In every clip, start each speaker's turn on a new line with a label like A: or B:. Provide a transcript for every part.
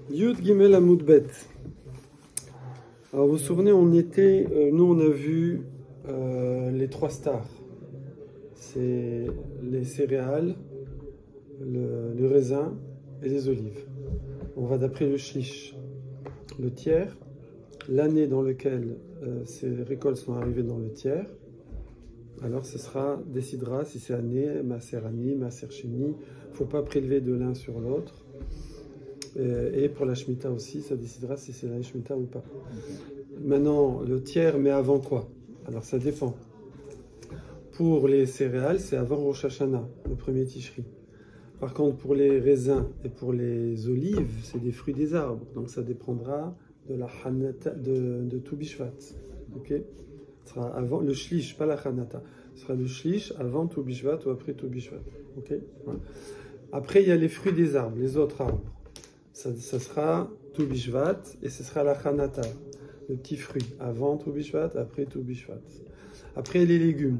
A: Yud Gimel Amud Bet. Alors vous vous souvenez, nous on a vu les trois stars. C'est les céréales, le raisin et les olives. On va d'après le shlish, le tiers, l'année dans laquelle ces récoltes sont arrivées dans le tiers. Alors ce décidera si c'est année, Maaser Ani, Maaser Sheni. Il ne faut pas prélever de l'un sur l'autre. Et pour la Shemitah aussi, ça décidera si c'est la Shemitah ou pas. Maintenant, le tiers, mais avant quoi? Alors ça dépend. Pour les céréales, c'est avant Rosh Hashanah, le premier Tishri. Par contre, pour les raisins et pour les olives, c'est des fruits des arbres. Donc ça dépendra de la Hanata, de Tu Bishvat. Ok? Ce sera avant le Shlish, pas la Hanata. Ce sera le Shlish avant Tu Bishvat ou après Tu Bishvat. Ok? Voilà. Après, il y a les fruits des arbres, les autres arbres. Ça sera Tu Bishvat et ce sera la Hanata, le petit fruit, avant Tu Bishvat, après Tu Bishvat. Après les légumes,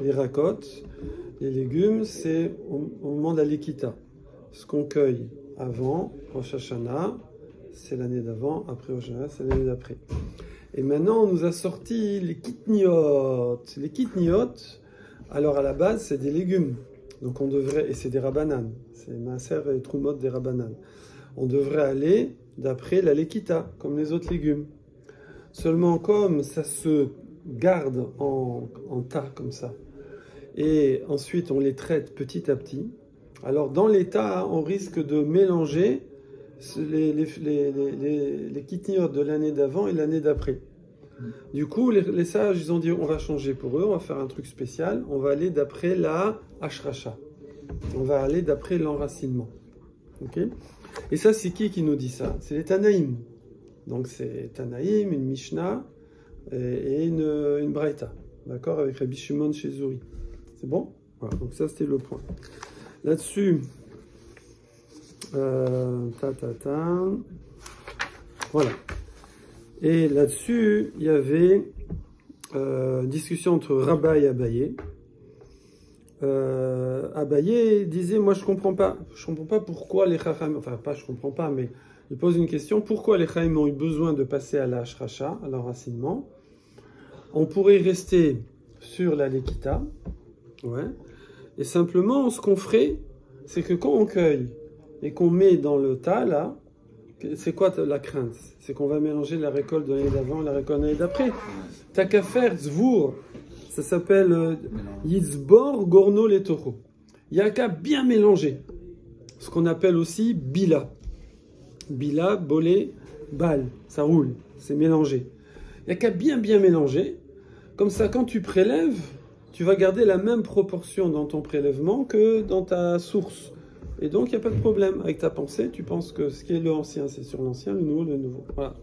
A: les rakotes, les légumes c'est au moment de la Lekita. Ce qu'on cueille avant Rosh Hashanah, c'est l'année d'avant, après Rosh Hashanah, c'est l'année d'après. Et maintenant on nous a sorti les kitniot. Les kitniot, alors à la base c'est des légumes, donc on devrait, et c'est des rabanan, c'est Maaser et Trumot des rabanan. On devrait aller d'après la Lekita, comme les autres légumes. Seulement comme ça se garde en tas comme ça, et ensuite on les traite petit à petit, alors dans les tas, on risque de mélanger les kitniot de l'année d'avant et l'année d'après. Du coup, les sages, ils ont dit, on va changer pour eux, on va faire un truc spécial, on va aller d'après la Ashracha. On va aller d'après l'enracinement. Ok ? Et ça, c'est qui nous dit ça? C'est les Tanaïm. Donc c'est Tanaïm, une Mishnah et une Braïta. D'accord? Avec Rabbi Shimon chez Zuri. C'est bon? Voilà, donc ça c'était le point. Là-dessus, voilà. Et là-dessus, il y avait discussion entre Rabba et Abaye. Abaye disait, moi je comprends pas pourquoi les Chacham, enfin pas je comprends pas, mais il pose une question, pourquoi les Chacham ont eu besoin de passer à la Ashracha, à l'enracinement? On pourrait rester sur la Lekita, ouais, et simplement ce qu'on ferait, c'est que quand on cueille et qu'on met dans le tas là, c'est quoi la crainte? C'est qu'on va mélanger la récolte de l'année d'avant et la récolte de l'année d'après. T'as qu'à faire Zvour. Ça s'appelle Yitzbor Gorno Letoro. Il n'y a qu'à bien mélanger. Ce qu'on appelle aussi Bila. Bila, bolé, bal. Ça roule. C'est mélangé. Il n'y a qu'à bien mélanger. Comme ça, quand tu prélèves, tu vas garder la même proportion dans ton prélèvement que dans ta source. Et donc, il n'y a pas de problème. Avec ta pensée, tu penses que ce qui est l'ancien, c'est sur l'ancien, le nouveau. Voilà.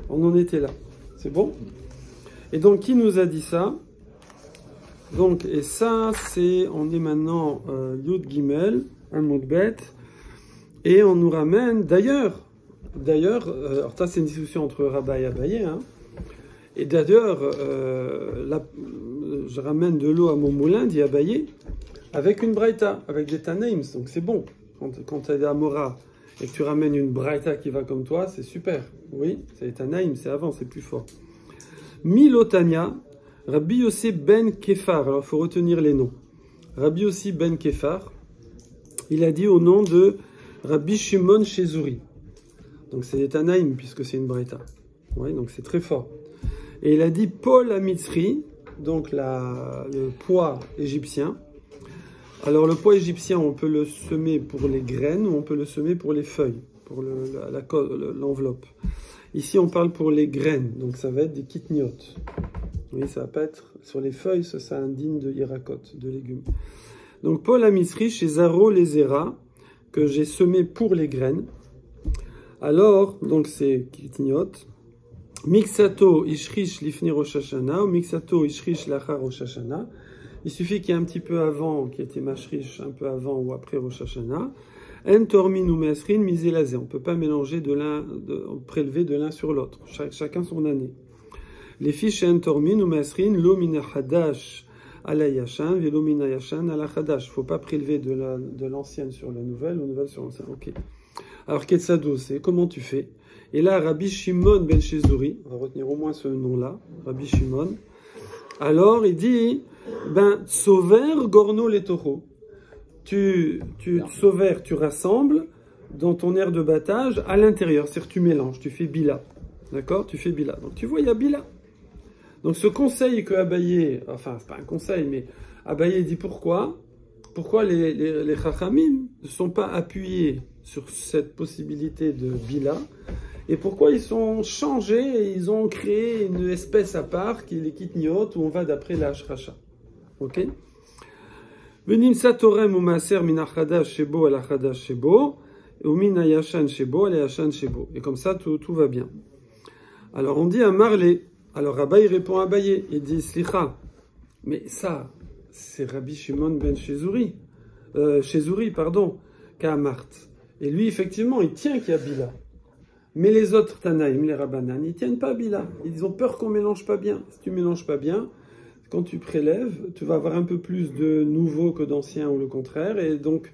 A: On en était là. C'est bon? Et donc, qui nous a dit ça? Donc, et ça, on est maintenant Yud Gimel, Amud Bet, et on nous ramène, d'ailleurs, alors ça c'est une discussion entre Rabba et Abaye, hein, et d'ailleurs, je ramène de l'eau à mon moulin, dit Abaye, avec une braïta, avec des Tanaïms, donc c'est bon. Quand tu es à Mora et que tu ramènes une braïta qui va comme toi, c'est super. Oui, c'est les Tanaïms, c'est avant, c'est plus fort. Milotania, Rabbi Yossi ben Kefar, alors il faut retenir les noms. Rabbi Yossi ben Kefar, il a dit au nom de Rabbi Shimon chez Zuri. Donc c'est des Tanaïm, puisque c'est une Braïta. Oui, donc c'est très fort. Et il a dit Paul Amitzri, donc le pois égyptien. Alors le pois égyptien, on peut le semer pour les graines ou on peut le semer pour les feuilles, pour l'enveloppe. Ici on parle pour les graines, donc ça va être des kitniot. Oui, ça va pas être sur les feuilles, ça indigne de hirakot, de légumes. Donc Paul Amisri chez Zaro Lezera, que j'ai semé pour les graines. Alors, donc c'est kitniot. Mixato ishrish lifni Rosh Hashanah, ou mixato ishrish lachar Rosh Hashanah. Il suffit qu'il y ait un petit peu avant, qui était mashrish, un peu avant ou après Rosh Hashanah. En tormin ou mesrin miselazé. On ne peut pas mélanger prélever de l'un sur l'autre. Chacun son année. Les fiches en tormin ou mesrin, lo mina hadash ala yashan, velo mina yashan ala hadash. Il ne faut pas prélever de l'ancienne sur la nouvelle, ou nouvelle sur l'ancienne. Ok. Alors, Ketsado, c'est comment tu fais? Et là, Rabbi Shimon ben Shezouri, on va retenir au moins ce nom-là, Rabbi Shimon. Alors, il dit, Tsover Gorno Letoro. Tu rassembles dans ton aire de battage à l'intérieur, c'est-à-dire tu mélanges, tu fais bila. D'accord? Tu fais bila. Donc, tu vois, il y a bila. Donc, ce conseil que Abaye, enfin, c'est pas un conseil, mais Abaye dit pourquoi? Pourquoi les Chachamim ne sont pas appuyés sur cette possibilité de bila? Et pourquoi ils sont changés et ils ont créé une espèce à part qui est les Kitniot où on va d'après la Hashracha. Ok? Venimsa torem ou maaser min achadash shebo al achadash shebo ou min ayashan shebo al ayashan shebo. Et comme ça, tout va bien. Alors on dit à Marley. Alors Rabbi répond à Abaye. Il dit Slicha. Mais ça, c'est Rabbi Shimon ben Shezouri. Shezouri, pardon. Ka'amart. Et lui, effectivement, il tient qu'il y a Bila. Mais les autres Tanaïm, les Rabbanan, ils tiennent pas Bila. Ils ont peur qu'on mélange pas bien. Si tu mélanges pas bien, quand tu prélèves, tu vas avoir un peu plus de nouveaux que d'anciens ou le contraire. Et donc,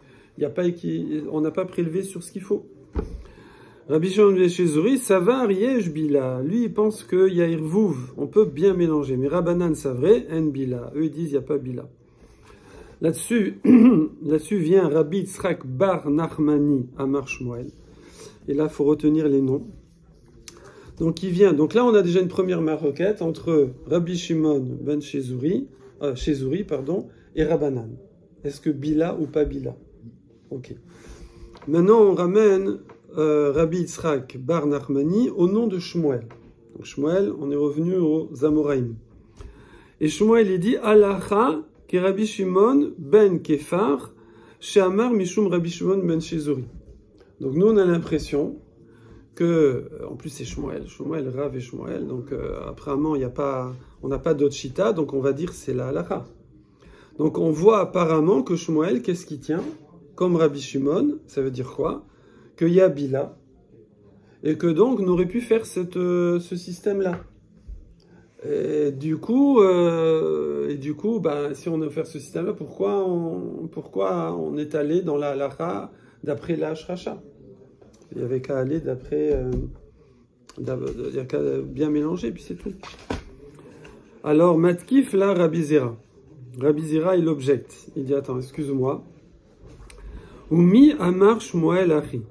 A: on n'a pas prélevé sur ce qu'il faut. Rabbi Shimon ben Shezouri, ça va, Riesh Bila. Lui, il pense qu'il y a Irvouv. On peut bien mélanger. Mais Rabbanan, c'est vrai, En Bila. Eux, ils disent il n'y a pas Bila. Là-dessus vient Rabbi Yitzhak bar Nachmani Amar Shmuel. Et là, il faut retenir les noms. Donc, il vient. Donc là, on a déjà une première maroquette entre Rabbi Shimon ben Shezouri, et Rabbanan. Est-ce que Bila ou pas Bila? Ok. Maintenant, on ramène Rabbi Yitzhak bar Nachmani au nom de Shmuel. Donc, Shmuel, on est revenu aux Amoraïm. Et Shmuel, il dit Alacha ke Rabbi Shimon ben Kefar, she'amar mishum Rabbi Shimon ben Shezouri. Donc nous, on a l'impression que, en plus c'est Shmuel, Rav et Shmuel, donc apparemment on n'a pas d'autre chita, donc on va dire c'est la halakha. Donc on voit apparemment que Shmuel, qu'est-ce qu'il tient? Comme Rabbi Shimon, ça veut dire quoi? Qu'il y a Bila, et que donc on aurait pu faire ce système-là. Et du coup, si on a fait ce système-là, pourquoi on est allé dans la halakha d'après la Hashracha? Il n'y avait qu'à aller d'après... il n'y a qu'à bien mélanger, puis c'est tout. Alors, Matkif, là, Rabbi Zera. Rabbi Zera, il objecte. Il dit, attends, excuse-moi. Umi Amar Shmuel Achi.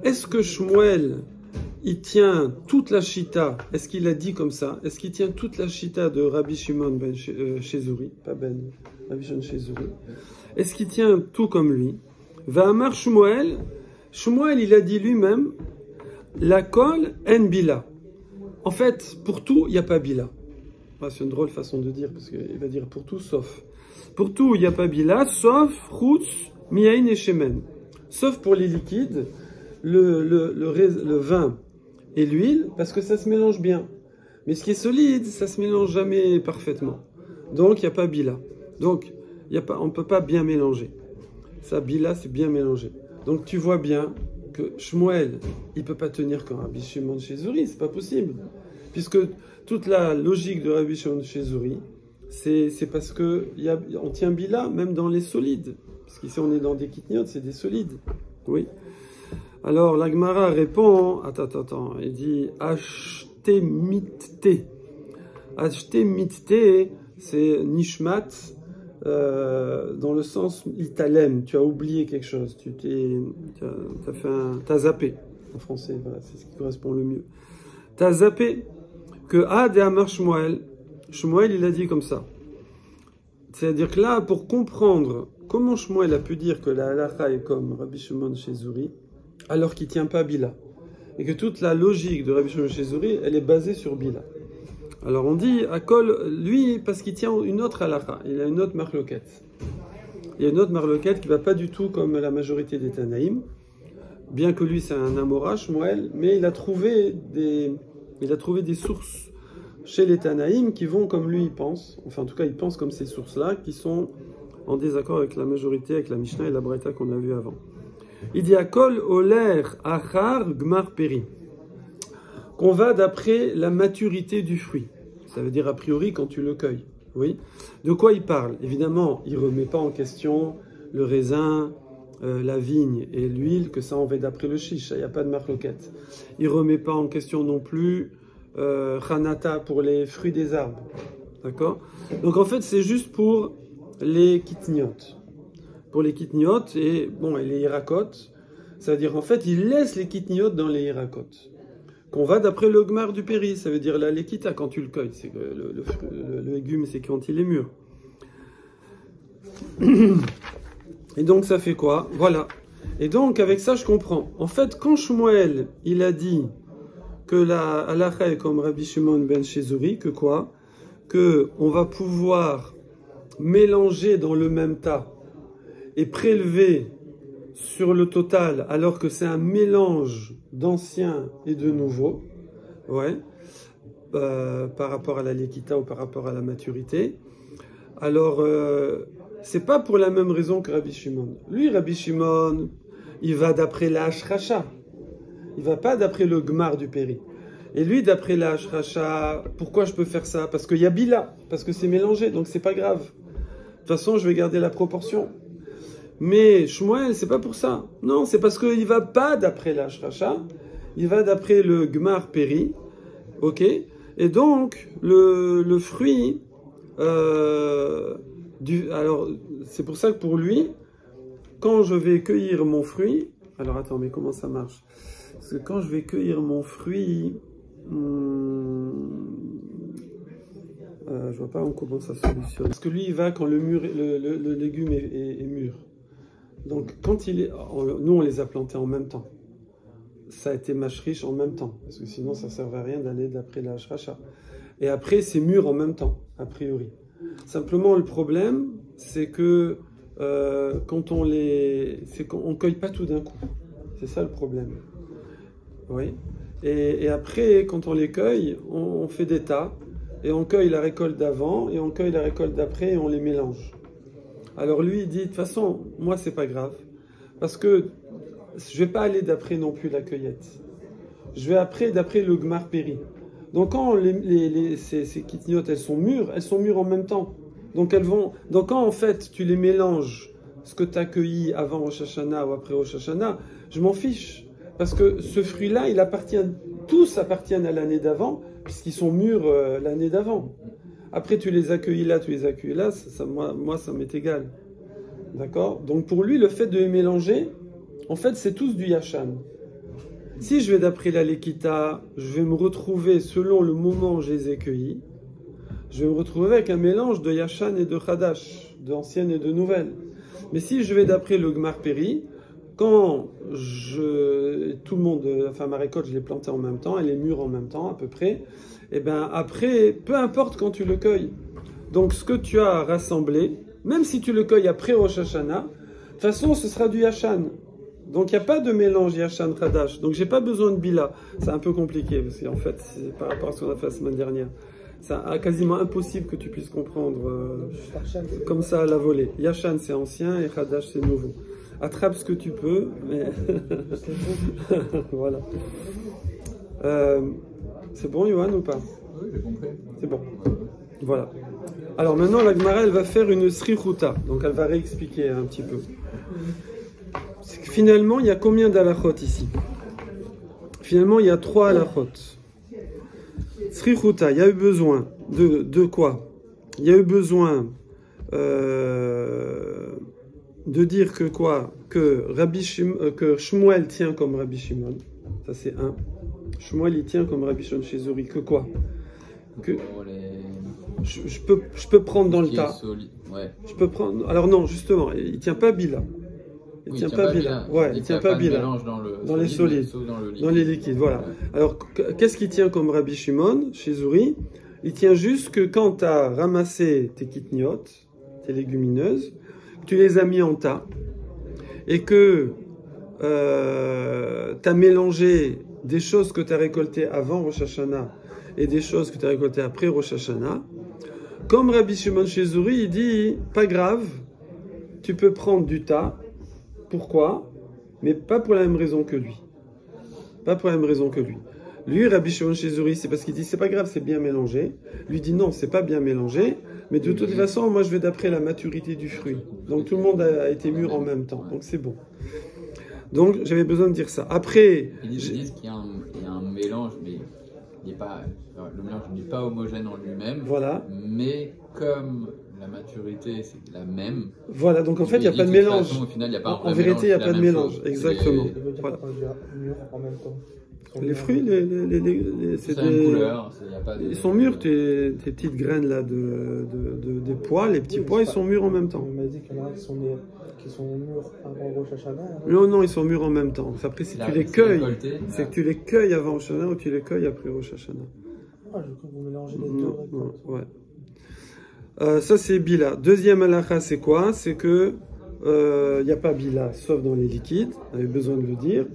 A: Est-ce que Shmuel, il tient toute la chita? Est-ce qu'il a dit comme ça? Est-ce qu'il tient toute la chita de Rabbi Shimon ben Shezouri? Pas ben, Rabbi Shimon Shezouri. Est-ce qu'il tient tout comme lui? Va Amar Shmuel, il a dit lui-même, la kol en bila. En fait, pour tout, il n'y a pas bila. C'est une drôle façon de dire, parce qu'il va dire pour tout, sauf. Pour tout, il n'y a pas bila, sauf chutz, miaïn et shemen. Sauf pour les liquides, le vin et l'huile, parce que ça se mélange bien. Mais ce qui est solide, ça se mélange jamais parfaitement. Donc, il n'y a pas bila. Donc, on ne peut pas bien mélanger. Ça, bila, c'est bien mélangé. Donc tu vois bien que Shmuel, il ne peut pas tenir comme Rabbi Shimon Shezouri, c'est pas possible. Puisque toute la logique de Rabbi Shimon Shezouri, c'est parce qu'on tient Bila même dans les solides. Parce qu'ici on est dans des kitniot, c'est des solides. Oui. Alors la Gemara répond, attends, il dit Acheté mitte. Acheté mitte, c'est nishmat. Dans le sens italem, tu as oublié quelque chose, t'as zappé en français, voilà, c'est ce qui correspond le mieux. T'as zappé que Ad et Amar Shmuel, il a dit comme ça. C'est-à-dire que là, pour comprendre comment Shmuel a pu dire que la halakha est comme Rabbi Shimon Shezouri, alors qu'il ne tient pas Bila, et que toute la logique de Rabbi Shimon Shezouri, elle est basée sur Bila. Alors on dit, Akol, lui, parce qu'il tient une autre halakha, il a une autre marloquette. Il y a une autre marloquette qui ne va pas du tout comme la majorité des Tanaïm, bien que lui c'est un Amora, Shmuel, mais il a trouvé des sources chez les Tanaïm qui vont comme lui il pense, enfin en tout cas il pense comme ces sources-là, qui sont en désaccord avec la majorité, avec la Mishnah et la Braïta qu'on a vu avant. Il dit, Akol, Oler, Achar, Gmar, Peri. Qu'on va d'après la maturité du fruit. Ça veut dire a priori quand tu le cueilles. Oui. De quoi il parle? Évidemment, il ne remet pas en question le raisin la vigne et l'huile, que ça on va d'après le chiche, il n'y a pas de marloquette. Il ne remet pas en question non plus Hanata pour les fruits des arbres. D'accord? Donc en fait, c'est juste pour les kitniotes. Pour les kitniotes et, bon, et les hirakot. C'est-à-dire, en fait, il laisse les kitniotes dans les hirakot. Qu'on va d'après le gmar du péri, ça veut dire la lekita quand tu le cueilles. C'est que le légume, c'est quand il est mûr. Et donc, ça fait quoi? Voilà. Et donc, avec ça, je comprends. En fait, quand Shmuel, il a dit que la halakha est comme Rabbi Shimon ben Shezuri, que quoi? Que on va pouvoir mélanger dans le même tas et prélever sur le total, alors que c'est un mélange d'anciens et de nouveaux, ouais, par rapport à la lekita ou par rapport à la maturité. Alors, c'est pas pour la même raison que Rabbi Shimon. Lui, Rabbi Shimon, il va d'après la hashracha. Il va pas d'après le gmar du péri. Et lui, d'après la hashracha, pourquoi je peux faire ça? Parce qu'il y a bila, parce que c'est mélangé, donc c'est pas grave. De toute façon, je vais garder la proportion. Mais Shmuel, c'est pas pour ça. Non, c'est parce qu'il va pas d'après la hashracha, il va d'après le gmar péri, ok? Et donc, le fruit, alors, c'est pour ça que pour lui, quand je vais cueillir mon fruit, alors attends, mais comment ça marche? Parce que quand je vais cueillir mon fruit, je vois pas comment ça solutionne. Parce que lui, il va quand le légume est mûr. Donc, quand il est... Nous, on les a plantés en même temps. Ça a été mâche-riche en même temps. Parce que sinon, ça ne servait à rien d'aller d'après la hashracha. Et après, c'est mûr en même temps, a priori. Simplement, le problème, c'est que quand on les... c'est qu'on ne cueille pas tout d'un coup. C'est ça le problème. Oui. Et après, quand on les cueille, on fait des tas. Et on cueille la récolte d'avant, et on cueille la récolte d'après, et on les mélange. Alors lui, il dit, de toute façon, moi, c'est pas grave. Parce que je vais pas aller d'après non plus la cueillette. Je vais d'après le gmar péri. Donc quand ces kitniotes, elles sont mûres en même temps. Donc quand en fait, tu les mélanges, ce que tu as cueilli avant Rosh Hashanah ou après Rosh Hashanah, je m'en fiche. Parce que ce fruit-là, tous appartiennent à l'année d'avant, puisqu'ils sont mûrs l'année d'avant. Après, tu les accueillis là, moi, ça m'est égal. D'accord? Donc, pour lui, le fait de les mélanger, en fait, c'est tous du yashan. Si je vais d'après la lekita, je vais me retrouver, selon le moment où je les ai cueillis, je vais me retrouver avec un mélange de yashan et de chadash, d'anciennes et de nouvelles. Mais si je vais d'après le gmar péri, quand tout le monde, enfin ma récolte, je l'ai plantée en même temps, elle est mûre en même temps, à peu près, et bien après, peu importe quand tu le cueilles. Donc ce que tu as rassemblé, même si tu le cueilles après Rosh Hashanah, de toute façon ce sera du yashan. Donc il n'y a pas de mélange yashan chadash. Donc j'ai pas besoin de bila. C'est un peu compliqué parce qu'en fait, c'est par rapport à ce qu'on a fait la semaine dernière. C'est quasiment impossible que tu puisses comprendre comme ça à la volée. Yashan c'est ancien et chadash c'est nouveau. Attrape ce que tu peux, mais voilà. C'est bon, Yohan, ou pas?
B: Oui, j'ai compris.
A: C'est bon. Voilà. Alors maintenant, la Gemara, elle va faire une srichuta. Donc elle va réexpliquer un petit peu. Finalement, il y a combien d'halachot ici? Finalement, il y a 3 halachot. Srichuta, il y a eu besoin de quoi? Il y a eu besoin de dire que quoi? Que Shmuel tient comme Rabbi Shimon. Ça c'est un. Shmuel il tient comme Rabbi Shimon chez Zuri. Que quoi? Que je peux prendre dans le tas.
B: Ouais.
A: Je peux prendre. Alors non, justement, il tient pas Bila. Il tient pas Bila. Ouais, il tient pas Bila. Dans les solides, dans les liquides. Voilà. Ouais. Alors qu'est-ce qu'il tient comme Rabbi Shimon chez Zuri? Il tient juste que quand tu as ramassé tes kitniotes, tes légumineuses, tu les as mis en tas et que tu as mélangé des choses que tu as récoltées avant Rosh Hashanah et des choses que tu as récoltées après Rosh Hashanah. Comme Rabbi Shimon chez Zuri, il dit, pas grave, tu peux prendre du tas. Pourquoi? Mais pas pour la même raison que lui. Pas pour la même raison que lui. Lui, Rabbi Shimon chez Zuri, c'est parce qu'il dit, c'est pas grave, c'est bien mélangé. Lui dit, non, c'est pas bien mélangé, Mais de toute façon, moi je vais d'après la maturité du fruit. Donc tout le monde a été mûr en même temps. Donc c'est bon. Donc j'avais besoin de dire ça. Après.
B: Ils disent qu'il y a un mélange, mais il n'est pas, le mélange n'est pas homogène en lui-même.
A: Voilà.
B: Mais comme la maturité c'est la même.
A: Voilà, donc en fait il n'y a pas de mélange.
B: Façon, au final, y a pas
A: en vérité, il n'y a pas de mélange. Exactement.
C: Voilà. Mûrs en même temps.
A: Les fruits, c'est
B: des couleurs.
A: Ils sont mûrs, tes petites graines là des pois, les petits pois, ils sont mûrs en même temps.
C: On m'a dit qu'il y en a qui sont mûrs avant Rosh Hashanah.
A: Non, ils sont mûrs en même temps. Après, si tu les cueilles, c'est que tu les cueilles avant Rosh Hashanah ou tu les cueilles après Rosh Hashanah.
C: Ah, je crois que vous mélangez les deux.
A: Non, ouais. Ça c'est Bila. Deuxième halakha, c'est quoi? C'est que il n'y a pas Bila, sauf dans les liquides. On avait besoin de le dire.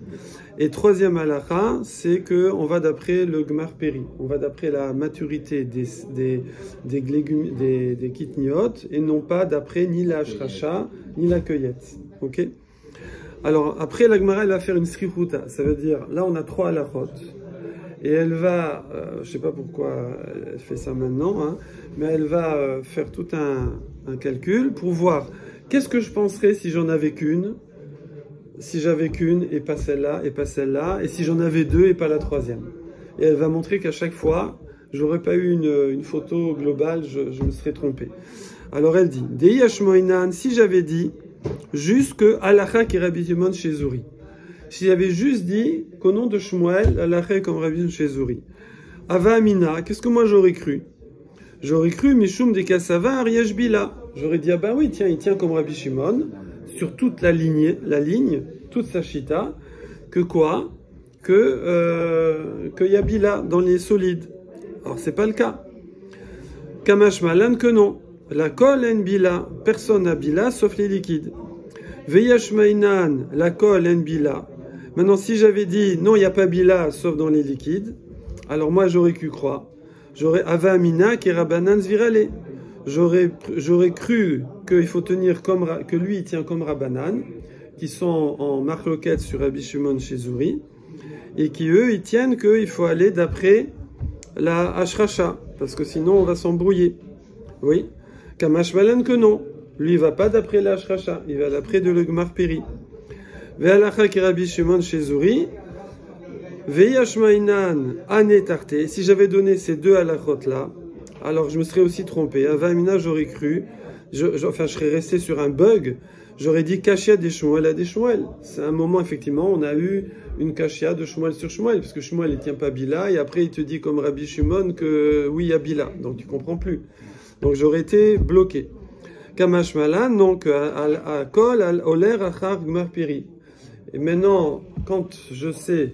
A: Et troisième halakha, c'est que on va d'après le Gmar Peri. On va d'après la maturité des légumes, des kitniot, et non pas d'après ni la hashracha, ni la cueillette. Ok? Alors après la Gemara, elle va faire une srihuta. Ça veut dire, là on a 3 halakhot. Et elle va, je ne sais pas pourquoi elle fait ça maintenant, hein, mais elle va faire tout un calcul pour voir qu'est-ce que je penserais si j'en avais qu'une, si j'avais qu'une et pas celle-là, et si j'en avais 2 et pas la troisième. Et elle va montrer qu'à chaque fois, j'aurais pas eu une photo globale, je me serais trompé. Alors elle dit, Deiyash Moinan, si j'avais dit juste que Halacha qui Rabbi Shimon chez Zuri. Si j'avais juste dit qu'au nom de Shmuel, Halacha comme Rabbi Shimon chez Zuri. Ava Amina, qu'est-ce que moi j'aurais cru? J'aurais cru Mishum de Kassava Ariyesh Bila. J'aurais dit, ah ben oui, tiens, il tient comme Rabbi Shimon, sur toute la ligne, toute sa chita, que quoi? Que y a Bila dans les solides. Alors c'est pas le cas. Kamash Malan que non. La kol en Bila, personne n'a Bila sauf les liquides. Veyash Mainan, la kol en Bila. Maintenant, si j'avais dit non, il n'y a pas Bila sauf dans les liquides, alors moi j'aurais pu croire. J'aurais Ava Amina qui Rabbanan Zvirale. J'aurais cru qu'il faut tenir comme que lui il tient comme Rabbanan, qui sont en marloquette sur Rabbi Shimon chez Zuri, et qui eux ils tiennent qu'il faut aller d'après la Hashracha, parce que sinon on va s'embrouiller. Oui. Kamash Malan que non. Lui il va pas d'après la Hashracha, il va d'après de le Gmar Peri. Ve'alacha ki Rabbi Shimon chez Zuri. Ve'yashmainan ane tarte. Si j'avais donné ces deux halachot là, alors je me serais aussi trompé. À Vamina, j'aurais cru, je serais resté sur un bug. J'aurais dit Kashia des Shmuel à des Shmuel. C'est un moment, effectivement, on a eu une Kashia de Shmuel sur Shmuel, parce que Shmuel, il tient pas Bila, et après, il te dit, comme Rabbi Shimon, que oui, il y a Bila. Donc, tu comprends plus. Donc, j'aurais été bloqué. Kamash Malan, donc, à Kol, à Oler, Achar, Gmar Peri. Et maintenant, quand je sais,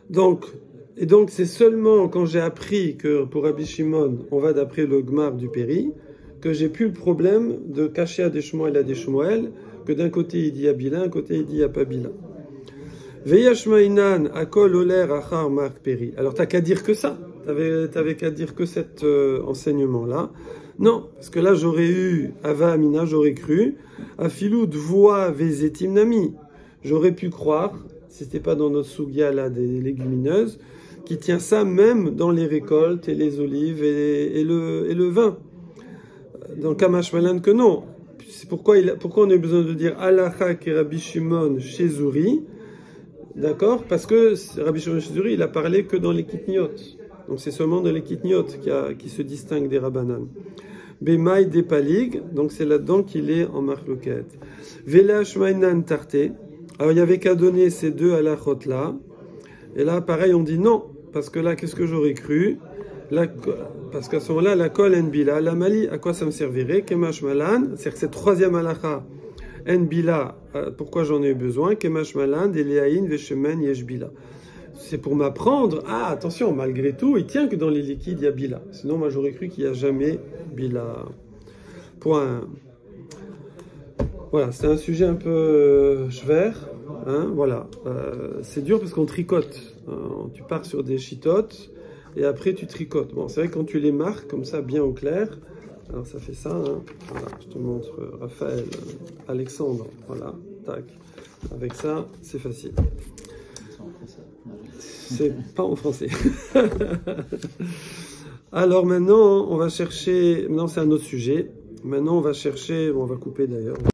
A: donc c'est seulement quand j'ai appris que pour Rabbi Shimon, on va d'après le Gmar du Péri, que j'ai plus le problème de cacher à des Shmuel à des Shmuel, que d'un côté il dit à Bila, d'un côté il dit à pas Bila. Veyashmainan akol oler achar mark Péri. Alors t'as qu'à dire que ça. T'avais qu'à dire que cet enseignement-là. Non, parce que là j'aurais eu Ava Amina, j'aurais cru, Afilou dvoa vezetim nami. J'aurais pu croire, si c'était pas dans notre sugia là des légumineuses, qui tient ça même dans les récoltes et les olives et le vin. Dans Kamash Malan que non. C'est pourquoi on a besoin de dire Halacha et Rabbi Shimon chez Zuri. D'accord? Parce que Rabbi Shimon chez Zuri, il a parlé que dans les kitniot. Donc c'est seulement dans les kitniot qui se distingue des Rabbanan. Bemaï des palig, donc c'est là-dedans qu'il est en marloquette. Velash Mainan Tarte. Alors il n'y avait qu'à donner ces deux halachot là. Et là, pareil, on dit non. Parce que là, qu'est-ce que j'aurais cru? Parce qu'à ce moment-là, la kol en bila, la mali, à quoi ça me servirait? Kemash malan, c'est-à-dire que cette troisième halacha, en bila, pourquoi j'en ai eu besoin? Kemash malan, deliaïn, veshemen, yesh bila. C'est pour m'apprendre, attention, malgré tout, il tient que dans les liquides, il y a bila. Sinon, moi, j'aurais cru qu'il n'y a jamais bila. Point. Voilà, c'est un sujet un peu schwer. Hein, voilà. C'est dur parce qu'on tricote. Tu pars sur des chitotes. Et après, tu tricotes. Bon, c'est vrai que quand tu les marques comme ça, bien au clair, alors ça fait ça. Hein. Voilà, je te montre Raphaël, Alexandre. Voilà, tac. Avec ça, c'est facile. C'est pas en français. Alors maintenant, on va chercher, maintenant c'est un autre sujet. Maintenant, on va chercher, bon, on va couper d'ailleurs.